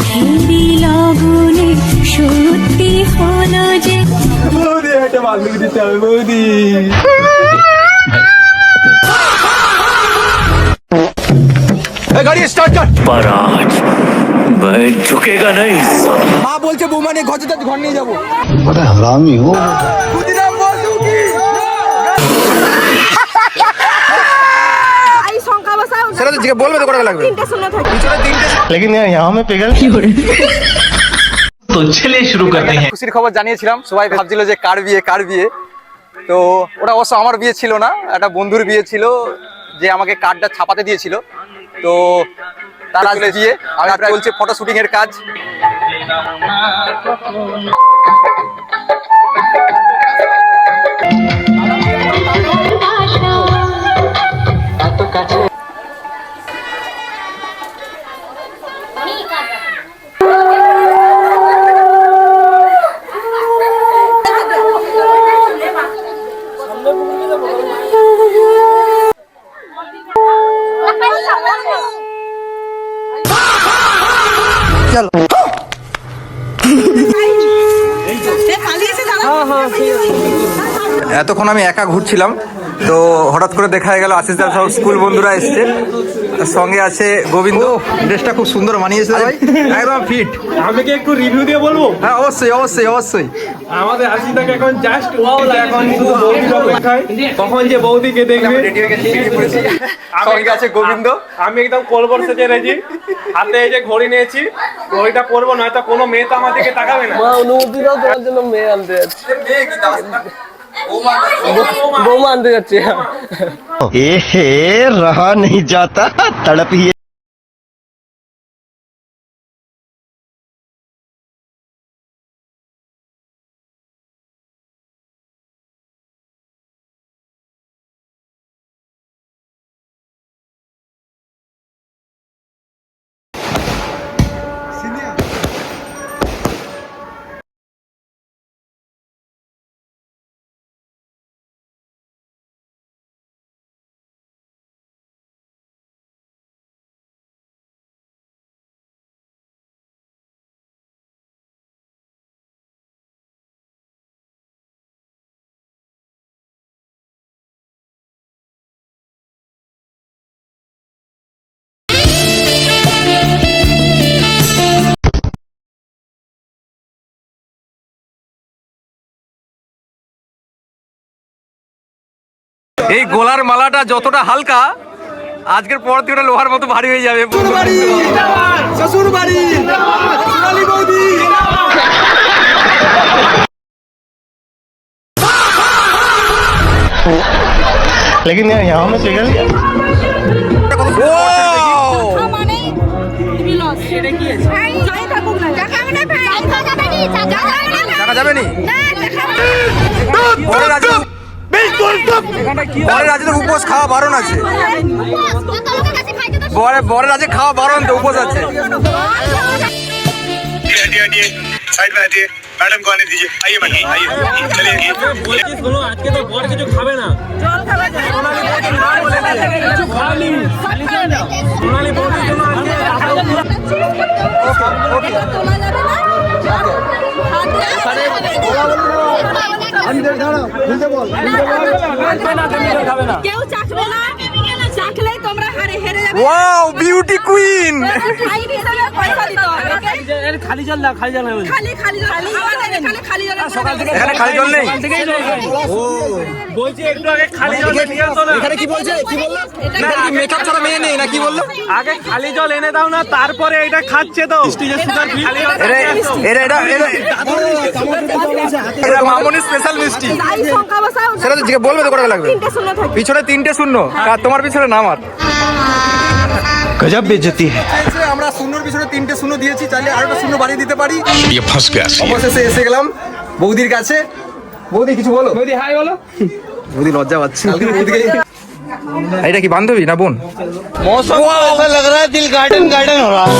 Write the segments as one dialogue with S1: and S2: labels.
S1: চোখেরই লগনে সত্যি হলো যে
S2: বৌদি একটা বান্ধবী দিতে হবে বৌদি। গাড়ি স্টার্ট কর।
S3: महाराज मैं झुकेगा नहीं।
S2: মা বলছে বৌমা নিয়ে ঘর যেতে ঘর নিয়ে যাবো।
S4: बड़ा हरामी हो।
S2: ক্ষুদিরাম বলছো কি?
S5: এই সংখ্যা বসাও
S2: সেটা তো জিজ্ঞেস বলবে তো কত টাকা লাগবে।
S5: তিনটা শূন্য থাকে
S2: পিছনে তিনটে।
S4: लेकिन यहाँ में पिघल
S3: तो चलिए शुरू करते हैं।
S2: খুশির খবর জানিয়েছিলাম, সবাই ভাবছিল যে কার বিয়ে। তো ওটা অবশ্য আমার বিয়ে ছিল না, একটা বন্ধুর বিয়ে ছিল যে আমাকে কার্ডটা ছাপাতে দিয়েছিল। তো তার আজকে বিয়ে, আর চলছে ফটো শুটিং এর কাজ। এতক্ষণ আমি একা ঘুরছিলাম, তো হঠাৎ করে দেখা গেল আশিস দার সব স্কুল বন্ধুরা এসছে, সঙ্গে আছে গোবিন্দ। ড্রেসটা খুব সুন্দর মানিয়েছে ভাই, একদম ফিট।
S6: আমি কি একটু রিভিউ দিয়ে বলবো?
S2: হ্যাঁ অবশ্যই।
S6: আমাদের আশিটাকে এখন জাস্ট ওয়াও লাগে, এখন শুধু বৌদির অপেক্ষায় কখন যে বৌদিকে দেখবে।
S2: সঙ্গে আছে গোবিন্দ।
S6: আমি একদম কোলবর সেজে রেজি, হাতে এই যে ঘড়ি নিয়েছি, ঘড়িটা পরবো, নয়তো কোনো মেয়ে তো আমার দিকে তাকাবে না।
S7: অনুমতি দাও, তোমার জন্য মেয়ে আনতে যাচ্ছি, বৌমা আনতে যাচ্ছি।
S4: रहा नहीं जाता तड़प ही
S2: এই গোলার মালাটা যতটা হালকা, আজকের পর থেকে ওটা লোহার মতো ভারী হয়ে যাবে। শ্বশুর বাড়ি সোনালী বৌদি।
S4: लेकिन यहाँ में पिघल
S5: মানে তুমি লস সেটা কি আছে যাই থাকুক না দেখাবে না ভাই
S2: টাকা যাবে নি। বরের আজকে উপোস খাওয়া বারণ আছে, বরের আজকে খাওয়া বারণ, তো উপোস আছে।
S8: साइड में आती है मैडम को आने दीजिए। आइए मैडम आइए, चलिए।
S6: বলছিস বলো, আজকে তো বর কিছু খাবে না।
S5: জল খাবে না
S6: কিছু খাওয়ালি সোনালী বৌদির জন্য আজকে
S5: তোলা যাবে না কেউ চাকবে না, চাকলেই তোমরা হেরে যাবে।
S2: Wow, beauty queen.
S5: খালি হিসাবে পয়সা দিতে হবে
S6: খালি জল না, খালি জল না,
S5: খালি আমাদের এখানে খালি জল সকাল থেকে
S2: এখানে খালি জল নেই।
S6: বলছি একটু আগে খালি জল নিয়ে আসো না।
S2: এখানে কি বলছে, কি বললো? এখানে কি মেকআপ ছাড়া মেয়ে নেই না কি বললো?
S6: আগে খালি জল এনে দাও না, তারপরে এটা খাচ্ছে তো স্টেজে সুগার খালি জল।
S2: এটা মামনি স্পেশাল মিষ্টি।
S5: যাই সংখ্যা বসাও
S2: সেটা তো জিজ্ঞেস বলবে তো কত টাকা লাগবে।
S5: তিনটা শূন্য থাকে
S2: পিছনে তিনটে শূন্য, আর তোমার পিছনে না আমার।
S4: गजब बेइज्जती है।
S2: আমরা শূন্যর পিছনে তিনটে শূন্য দিয়েছি, চাইলে আরেকটা শূন্য বাড়িয়ে দিতে পারি।
S8: ये फंस गया सी।
S2: অবশেষে এসে গেলাম বৌদির কাছে। বৌদি কিছু বলো।
S6: বৌদি হাই বলো।
S2: বৌদি লজ্জা পাচ্ছে। এটা কি বান্ধবী না বোন?
S4: मौसम ऐसा लग रहा है दिल गार्डन गार्डन हो रहा है।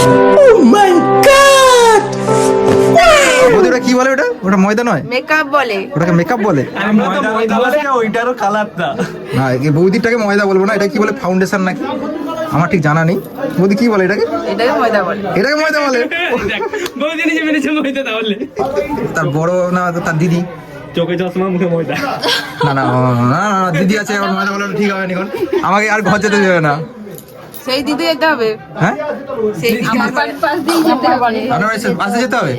S2: বৌদি ওটা কি বলে? ওটা ময়দা নয়,
S5: মেকআপ বলে
S2: ওটাকে মেকআপ বলে।
S6: ওইটারও কালারটা।
S2: না এই বৌদিটাকে ময়দা বলবো না, এটা কি বলে ফাউন্ডেশন নাকি? আমার ঠিক জানা নেই। বৌদি কি বলে এটাকে?
S7: এটাকে ময়দা বলে।
S2: এটাকে ময়দা বলে?
S6: বৌদি নিজে মেরেছে ময়দা তাহলে।
S2: তার বড় না তার দিদি?
S6: চোখে চশমা মুখে ময়দা।
S2: না না না, না, না, দিদি আছে আমার ময়দা বলে ঠিক হবে নিকন। আমাকে আর ঘর যেতে দেবে না।
S7: সেই দিদি যেতে হবে।
S2: হ্যাঁ?
S7: সেই আমার বাড়ির পাশ দিয়ে যেতে হবে।
S2: আপনার বাসে যেতে হবে?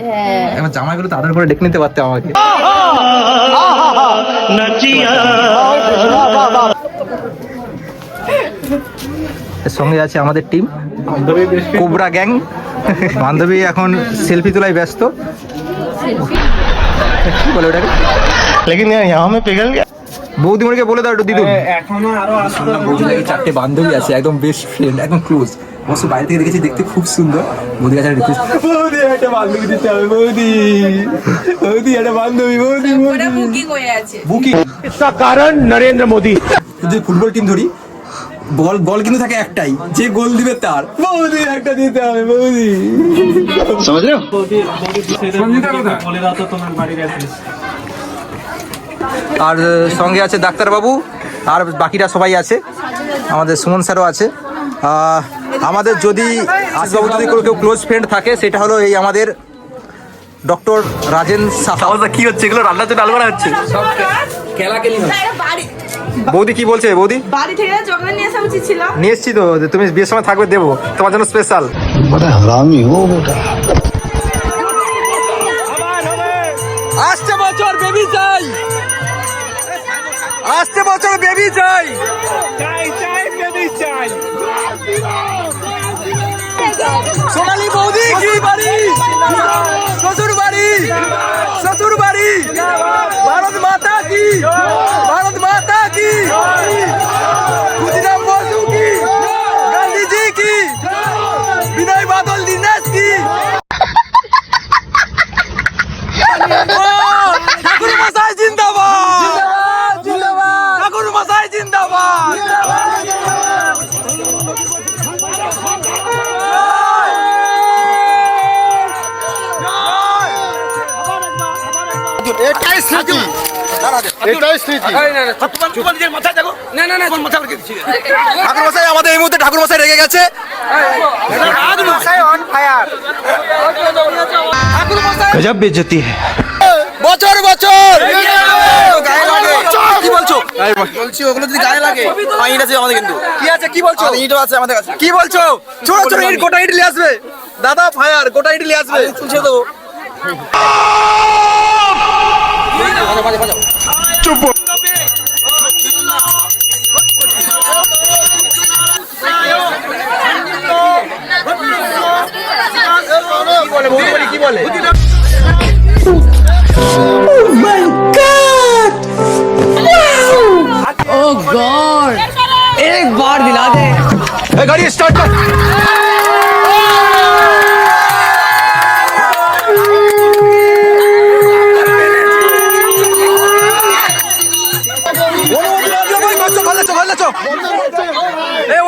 S2: এবার জামাইগুলো তো আদর করে ডেকে নিতে পারতে আমাকে। এর সঙ্গে আছে আমাদের টিম কোবরা গ্যাং। বান্ধবী এখন সেলফি তোলায় ব্যস্ত। কি বলে ওটাকে?
S4: लेकिन यार यहाँ में पिघल गया।
S2: বৌদিমণিকে বলে দাও একটু দিদুন।
S6: এখনো আরো আসতে
S2: বৌদির চারটে বান্ধবী আছে, একদম বেস্ট ফ্রেন্ড, একদম ক্লোজ। অবশ্য বাইরে থেকে দেখেছি, দেখতে খুব সুন্দর। বৌদির কাছে রিকোয়েস্ট, বৌদি একটা বান্ধবী দিতে হবে, বৌদি বৌদি একটা বান্ধবী, বৌদি
S7: ওটা বুকিং হয়ে আছে।
S2: বুকিং।
S3: इसका कारण नरेंद्र मोदी।
S2: যদি ফুটবল টিম ধরি, বল বল কিন্তু থাকে একটাই, যে গোল দিবে তার। বৌদি একটা দিতে হবে, বৌদি।
S4: समझ रहे हो?
S6: বলে দাও তো তোমার বাড়ির অ্যাড্রেস।
S2: আর সঙ্গে আছে ডাক্তারবাবু, আর বাকিরা সবাই আছে, আমাদের সুমন স্যারও আছে। আমাদের যদি আশিসবাবু যদি কেউ ক্লোজ ফ্রেন্ড থাকে, সেটা হলো এই আমাদের ডক্টর রাজেন সাহা। কি হচ্ছে এগুলো? রান্নার জন্য আলু করা হচ্ছে। বৌদি কি বলছে? বৌদি
S5: বাড়ি থেকে চকলেট নিয়ে আসা উচিত ছিল।
S2: নিয়ে এসছি তো, তুমি বিয়ের সময় থাকবে, দেবো তোমার জন্য স্পেশাল।
S4: बड़ा हरामी हो बेटा।
S2: আসছে বছর বেবি চাই, আসছে বছর বেবি চাই।
S6: চাই চাই বেবি চাই।
S2: সোনালী বৌদি কি বাড়ি, শ্বশুর বাড়ি, শ্বশুর বাড়ি। ভারত মাতা কি, ভারত মাতা কি, ক্ষুদিরাম বসু কি, গান্ধীজি কি, বিনয় বাদল দীনেশ কি। ঠাকুর মশাই জিন্দাবাদ, ঠাকুর মশাই জিন্দাবাদ।
S4: এটাই স্মৃতি, এটাই স্মৃতি।
S2: ঠাকুর মশাই আমাদের এই মুহূর্তে ঠাকুর মশাই রেগে গেছে।
S3: गजब बेइज्जती है।
S2: বছর বছর গায়ে লাগে। কি বলছো? বলছি ওগুলো যদি গায়ে লাগে, ইট আছে আমাদের কিন্তু। কি আছে? কি বলছো? ইটও আছে আমাদের কাছে। কি বলছো? ছোট ছোট ইট, গোটা ইট নিয়ে আসবে দাদা। ফায়ার গোটা ইট নিয়ে আসবে। তুলছে তো কি বলে?
S7: Oh God! एक बार दिला दे।
S2: গাড়ি স্টার্ট কর।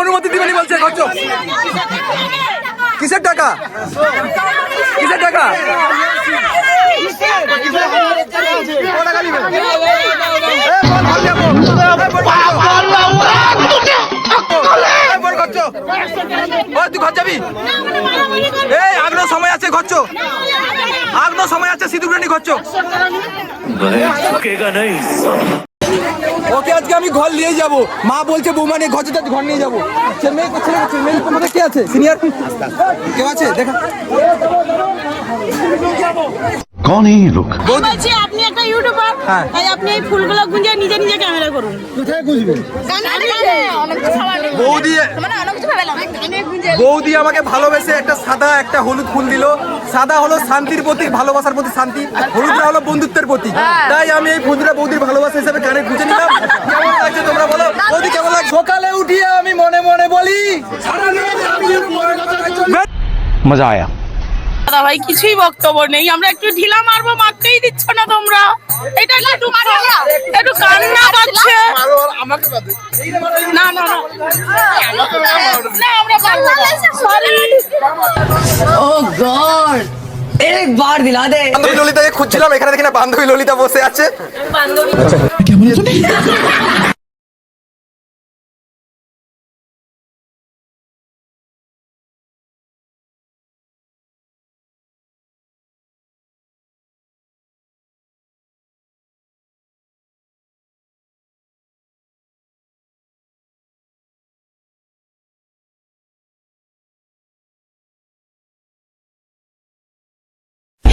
S2: অনুমতি দিবেনি বলছে। খরচ কিসের টাকা, কিসের টাকা? তুই ঘর যাবি? এই আগ্রহ সময় আছে, খরচ আগ্রহ সময় আছে, সিঁদুর খরচ।
S3: झुकेगा नहीं।
S2: ওকে আজকে আমি ঘর নিয়ে যাব। মা বলছে বৌমা নিয়ে ঘর যেতে, ঘর নিয়ে যাবো। মেয়ে মধ্যে কে আছে? সিনিয়র কেউ আছে? দেখা।
S4: कौन है ये लोग?
S5: বলছি আপনি একটা ইউটিউবার,
S2: হ্যাঁ।
S5: তাই আপনি এই ফুলগুলো গুঁজে নিজে নিজে ক্যামেরা করুন। কোথায় গুঁজবেন? অনেক কিছু ভালো।
S2: বৌদি
S5: মানে অনেক কিছু ভালো। কানে গুঁজে।
S2: বৌদি আমাকে ভালোবেসে একটা সাদা একটা হলুদ ফুল দিল। সাদা হলো শান্তির প্রতীক, ভালোবাসার প্রতি শান্তি। হলুদটা হলো বন্ধুত্বের প্রতীক। তাই আমি এই ফুলটা বৌদির ভালোবাসা হিসেবে কানে গুঁজে নিলাম। কেমন লাগছে তোমরা বলো? বৌদি কেমন লাগছে? সকালে উঠিয়ে আমি মনে মনে বলি,
S3: मजा आया।
S5: দাদা ভাই কিছুই বক্তব্য নেই, আমরা একটু ঢিলা মারবো, মারতেই দিচ্ছ না তোমরা। এটা একটু একটু কান্না পাচ্ছে। না না না না, আমরা পারবো না। সরি।
S7: Oh God! एक बार दिला दे।
S2: বান্ধবী ললিতাকে খুঁজছিলাম, এখানে দেখি না বান্ধবী ললিতা বসে আছে।
S5: বান্ধবী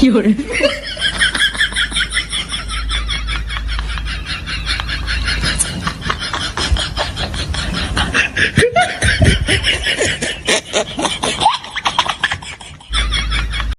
S1: 有人。